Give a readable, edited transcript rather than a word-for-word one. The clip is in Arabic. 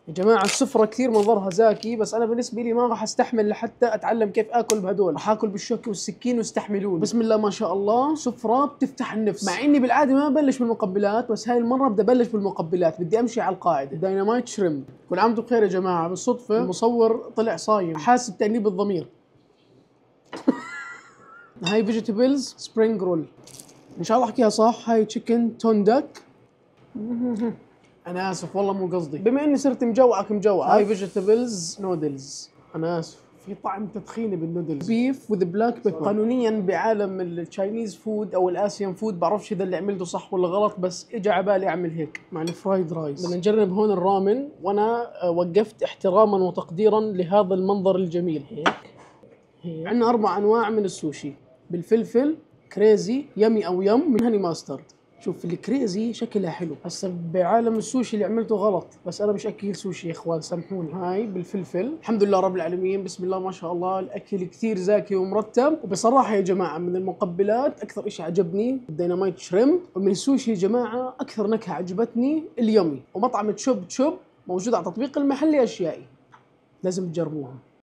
يا جماعة السفرة كثير منظرها زاكي، بس أنا بالنسبة لي ما راح أستحمل لحتى أتعلم كيف آكل بهدول، راح آكل بالشوكة والسكين واستحملوني. بسم الله ما شاء الله، سفرة بتفتح النفس. مع إني بالعادة ما ببلش بالمقبلات، بس هاي المرة بدي أبلش بالمقبلات، بدي أمشي على القاعدة. داينامايت شريمب. كل عام وأنتم بخير يا جماعة. بالصدفة المصور طلع صايم، حاسس بتأنيب الضمير. هاي فيجيتابلز سبرينج رول، إن شاء الله أحكيها صح. هاي تشيكن توندك. انا اسف والله مو قصدي، بما اني صرت مجوعك مجوع. هاي فيجيتابلز نودلز، انا اسف في طعم تدخيني بالنودلز. بيف وذ بلاك بيبر. قانونيا بعالم التشاينيز فود او الاسيان فود بعرفش اذا اللي عملته صح ولا غلط، بس اجى على بالي اعمل هيك مع الفرايد رايس. بدنا نجرب هون الرامن، وانا وقفت احتراما وتقديرا لهذا المنظر الجميل. هيك عندنا 4 انواع من السوشي، بالفلفل، كريزي، يمي او يم، من هاني ماسترد. شوف الكريزي شكلها حلو، هسه بعالم السوشي اللي عملته غلط، بس انا مش اكل سوشي يا اخوان سامحوني. هاي بالفلفل. الحمد لله رب العالمين، بسم الله ما شاء الله، الاكل كثير زاكي ومرتب. وبصراحه يا جماعه من المقبلات اكثر شيء عجبني الديناميت شريمب، ومن السوشي يا جماعه اكثر نكهه عجبتني اليمي. ومطعم تشوب موجود على تطبيق المحلي اشيائي، لازم تجربوها.